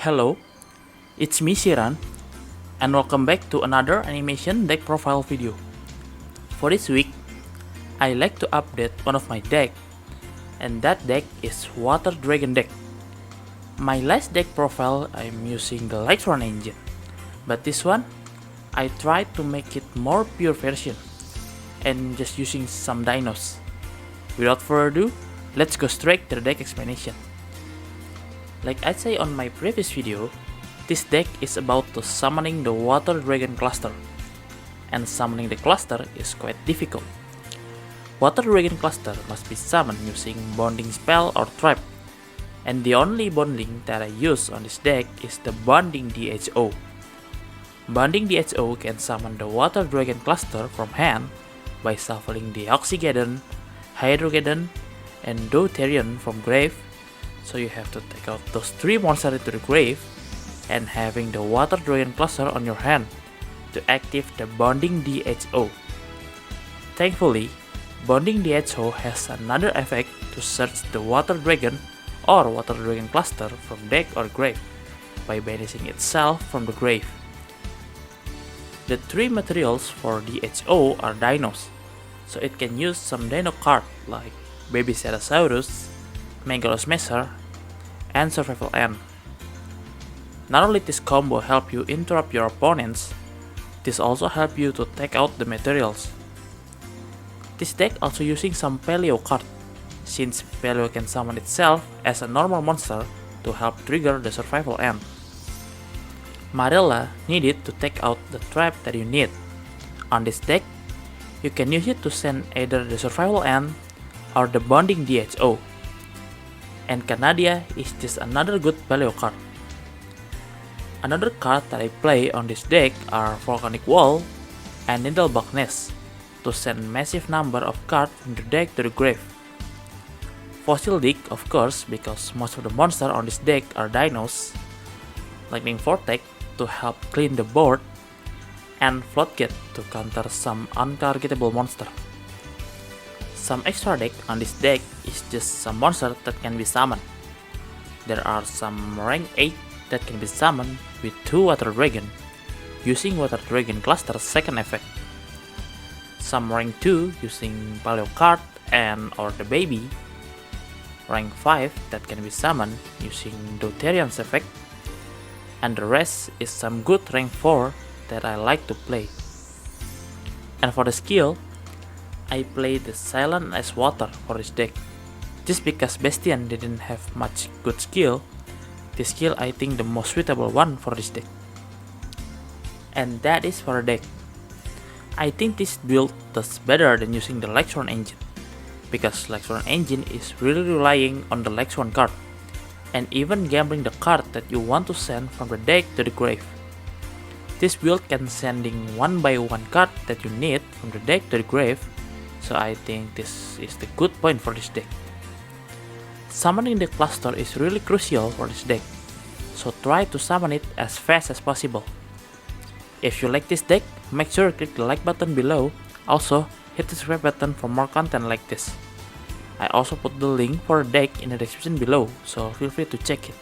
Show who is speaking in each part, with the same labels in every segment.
Speaker 1: Hello, it's me Shiran, and welcome back to another animation deck profile video. For this week, I like to update one of my deck, and that deck is Water Dragon deck. My last deck profile I'm using the Electron engine, but this one I tried to make it more pure version and just using some dinos. Without further ado, let's go straight to the deck explanation. Like I say on my previous video, this deck is about to summoning the Water Dragon cluster, and summoning the cluster is quite difficult. Water Dragon cluster must be summoned using bonding spell or trap, and the only bonding that I use on this deck is the bonding DHO. Bonding DHO can summon the Water Dragon cluster from hand by shuffling the Oxygeddon, Hydrogeddon, and Deuterion from grave. So you have to take out those 3 monsters into the grave and having the Water Dragon cluster on your hand to activate the Bonding DHO. Thankfully, Bonding DHO has another effect to search the Water Dragon or Water Dragon cluster from deck or grave by banishing itself from the grave. The 3 materials for DHO are dinos, so it can use some dino card like Baby Ceratosaurus, Megalosmasher, and Survival Ant. Not only this combo help you interrupt your opponents, this also help you to take out the materials. This deck also using some Paleo card, since Paleo can summon itself as a normal monster to help trigger the Survival Ant. Marilla needed to take out the trap that you need. On this deck, you can use it to send either the Survival Ant or the Bonding DHO. And Canadia is just another good Paleo card. Another card that I play on this deck are Volcanic Wall and Needlebug Nest to send massive number of cards from the deck to the grave. Fossil Dig, of course, because most of the monsters on this deck are dinos. Lightning Vortex to help clean the board, and Floodgate to counter some untargetable monster. Some extra deck on this deck is just some monsters that can be summoned. There are some rank 8 that can be summoned with 2 Water Dragon, using Water Dragon cluster's second effect. Some rank 2 using Paleo card and or the baby. Rank 5 that can be summoned using Deuterion's effect. And the rest is some good rank 4 that I like to play. And for the skill, I play the Silent as Water for this deck. Just because Bastian didn't have much good skill, this skill I think the most suitable one for this deck. And that is for the deck. I think this build does better than using the Electron engine, because Electron engine is really relying on the Electron card, and even gambling the card that you want to send from the deck to the grave. This build can sending 1 by 1 card that you need from the deck to the grave, so I think this is the good point for this deck. Summoning the cluster is really crucial for this deck, so try to summon it as fast as possible. If you like this deck, make sure to click the like button below. Also, hit the subscribe button for more content like this. I also put the link for the deck in the description below, so feel free to check it.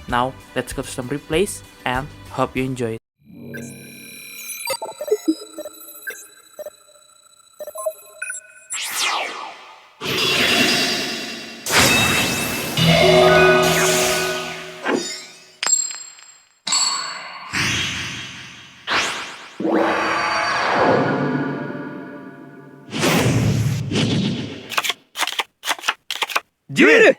Speaker 1: Now, let's go to some replays and hope you enjoy it.
Speaker 2: Duel!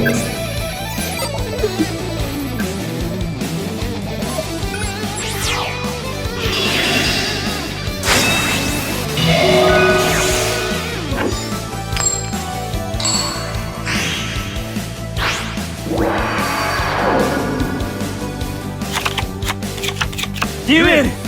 Speaker 2: デュエル。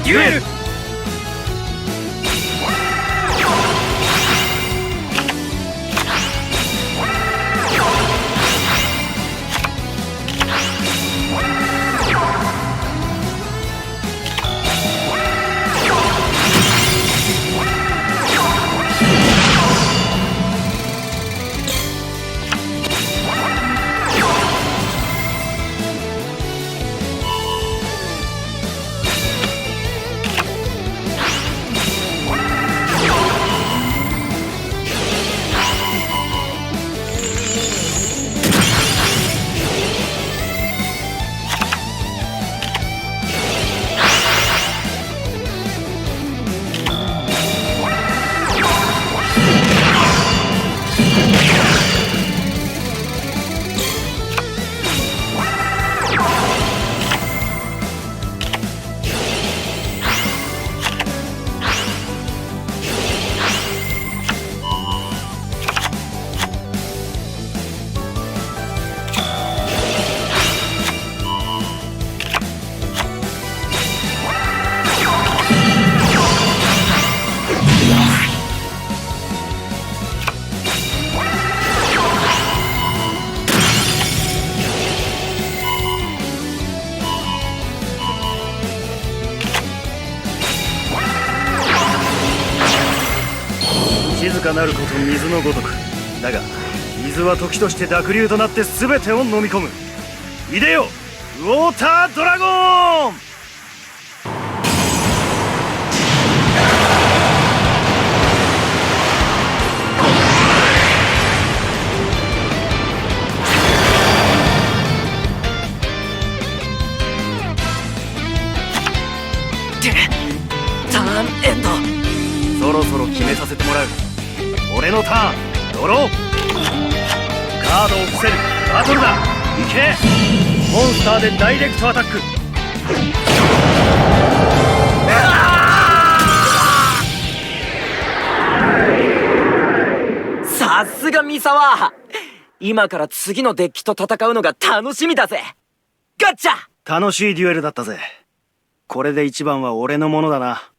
Speaker 2: デュエル。静かなること水のごとく。だが水は時として濁流となって全てを飲み込む。いでよウォータードラゴン。
Speaker 3: ターンエンド。
Speaker 2: そろそろ決めさせてもらう。俺のターンドロー。カードを伏せる。バトルだ。いけ。モンスターでダイレクトアタック。
Speaker 3: さすが三沢。今から次のデッキと戦うのが楽しみだぜ。ガッチャ。
Speaker 2: 楽しいデュエルだったぜ。これで一番は俺のものだな。